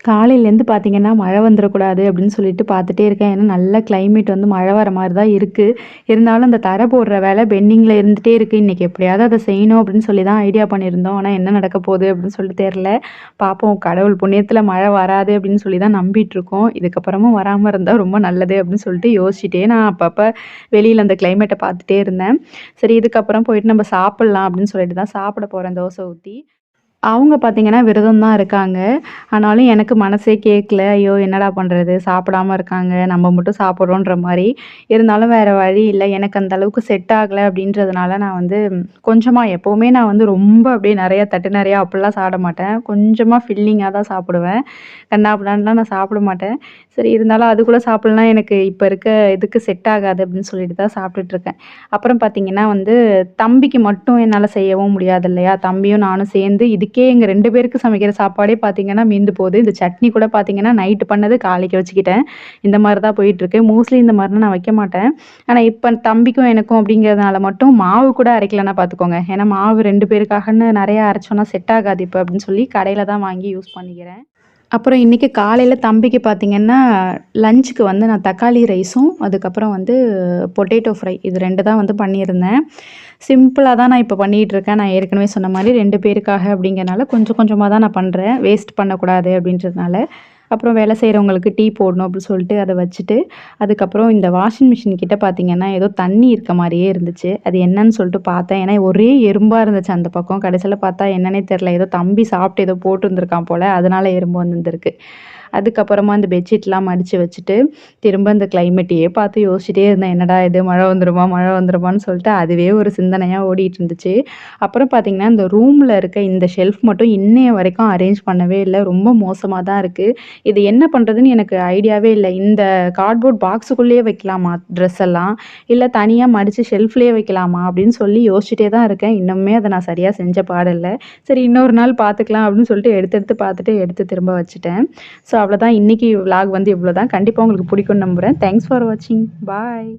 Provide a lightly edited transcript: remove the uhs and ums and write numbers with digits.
காலையிலேருந்து பார்த்தீங்கன்னா, மழை வந்துரக்கூடாது அப்படின்னு சொல்லிட்டு பார்த்துட்டே இருக்கேன். ஏன்னா, நல்ல கிளைமேட் வந்து மழை வர மாரி தான் இருக்கு. இருந்தாலும் அந்த தரை போடுற வேலை பெண்டிங்கில இருந்துட்டே இருக்கு. இன்னைக்கு எப்படியாவது அத செய்யணும் அப்படின்னு சொல்லி தான் ஐடியா பண்ணியிருந்தோம். ஆனா, என்ன நடக்க போகுது அப்படின்னு சொல்லிட்டு தெரியல. பார்ப்போம். கடவுள் புண்ணியத்தில மழை வராது அப்படின்னு சொல்லி தான் நம்பிட்டுருக்கோம். இதுக்கப்புறமும் வராம இருந்தா ரொம்ப நல்லது அப்படின்னு சொல்லிட்டு யோசிச்சுட்டே நான் அப்பப்ப வெளியில அந்த கிளைமேட்ட பார்த்துட்டே இருந்தேன். சரி இதுக்கப்புறம் போயிட்டு நம்ம சாப்பிடலாம் அப்படின்னு சொல்லிட்டு தான் சாப்பிட போறேன் தோசை ஊத்தி. அவங்க பார்த்தீங்கன்னா, விரதம் தான் இருக்காங்க. ஆனாலும் எனக்கு மனசே கேட்கல. ஐயோ! என்னடா பண்றது? சாப்பிடாம இருக்காங்க. நம்ம மட்டும் சாப்பிடுறோன்ற மாரி. இருந்தாலும் வேற வழி இல்ல. எனக்கு அந்த அளவுக்கு செட் ஆகல அப்படின்றதுனால நான் வந்து கொஞ்சமா எப்பவுமே நான் வந்து ரொம்ப அப்படியே நெறைய தட்டு நெறையா அப்படிலாம் சாப்பிட மாட்டேன். கொஞ்சமா ஃபில்லிங்கா தான் சாப்பிடுவேன். கன்னாபின்னான்லாம் நான் சாப்பிட மாட்டேன். சரி இருந்தாலும் அது கூட சாப்பிடலனா எனக்கு இப்ப இருக்க இதுக்கு செட் ஆகாது அப்படின்னு சொல்லிட்டு தான் சாப்பிட்டுட்டுருக்கேன். அப்புறம் பார்த்தீங்கன்னா வந்து தம்பிக்கு மட்டும் என்னால செய்யவும் முடியாது இல்லையா? தம்பியும் நானும் சேர்ந்து இதுக்கே எங்க 2 பேருக்கு சமைக்கிற சாப்பாடே பார்த்தீங்கன்னா மீந்து போது. இந்த சட்னி கூட பார்த்தீங்கன்னா, நைட்டு பண்ணது காலைக்கு வச்சுக்கிட்டேன். இந்த மாரி தான் போயிட்டுருக்கு. மோஸ்ட்லி இந்த மாரிலாம் நான் வைக்க மாட்டேன். ஆனா, இப்ப தம்பிக்கும் எனக்கும் அப்படிங்கிறதுனால மட்டும் மாவு கூட அரைக்கலன்னா பார்த்துக்கோங்க. ஏன்னா மாவு 2 பேருக்காகன்னு நெறையா அரைச்சோம்னா செட் ஆகாது இப்ப அப்படின்னு சொல்லி கடையில தான் வாங்கி யூஸ் பண்ணிக்கிறேன். அப்புறம் இன்னைக்கு காலையில தம்பிக்கு பார்த்தீங்கன்னா, லஞ்சுக்கு வந்து நான் தக்காளி ரைஸும், அதுக்கப்புறம் வந்து பொட்டேட்டோ ஃப்ரை இது 2 தான் வந்து பண்ணியிருந்தேன். சிம்பிளா தான் நான் இப்ப பண்ணிட்டுருக்கேன். நான் ஏற்கனவே சொன்ன மாரி 2 பேருக்காக அப்படிங்கிறனால கொஞ்சம் கொஞ்சமா தான் நான் பண்றேன். வேஸ்ட் பண்ணக்கூடாது அப்படின்றதுனால. அப்புறம் வேலை செய்றவங்களுக்கு டீ போடணும் அப்படின்னு சொல்லிட்டு அத வச்சுட்டு, அதுக்கப்புறம் இந்த வாஷிங் மிஷின் கிட்ட பார்த்தீங்கன்னா, ஏதோ தண்ணி இருக்க மாரியே இருந்துச்சு. அது என்னன்னு சொல்லிட்டு பார்த்தேன். ஏன்னா ஒரே எறும்பா இருந்துச்சு அந்த பக்கம். கடைசியில பார்த்தா என்னன்னே தெரியல. ஏதோ தம்பி சாப்பிட்டு ஏதோ போட்டுருந்துருக்கான் போல. அதனால எறும்பு வந்திருந்திருக்கு. அதுக்கப்புறமா அந்த பெட்ஷீட்லாம் மடிச்சு வச்சுட்டு, திரும்ப அந்த கிளைமேட்டையே பார்த்து யோசிச்சுட்டே இருந்தேன். என்னடா இது மழை வந்துருமா? மழை வந்துருமான்னு சொல்லிட்டு அதுவே ஒரு சிந்தனையா ஓடிட்டு இருந்துச்சு. அப்புறம் பார்த்தீங்கன்னா, இந்த ரூம்ல இருக்க இந்த ஷெல்ஃப் மட்டும் இன்னைய வரைக்கும் அரேஞ்ச் பண்ணவே இல்ல. ரொம்ப மோசமா தான் இருக்கு. இது என்ன பண்றதுன்னு எனக்கு ஐடியாவே இல்ல. இந்த கார்ட்போர்ட் பாக்ஸுக்குள்ளேயே வைக்கலாமா ட்ரெஸ் எல்லாம்? இல்ல தனியா மடிச்சு ஷெல்ஃப்லயே வைக்கலாமா? அப்படின்னு சொல்லி யோசிச்சுட்டே தான் இருக்கேன். இன்னுமே அத நான் சரியா செஞ்ச பாடில்ல. சரி இன்னொரு நாள் பார்த்துக்கலாம் அப்படின்னு சொல்லிட்டு எடுத்து எடுத்து பார்த்துட்டு எடுத்து திரும்ப வச்சுட்டேன். ஸோ அவ்வளோதான் இன்னைக்கு விளாக் வந்து இவ்வளோதான். கண்டிப்பா உங்களுக்கு பிடிக்கும்னு நம்புறேன். தேங்க்ஸ் ஃபார் வாட்சிங். பாய்.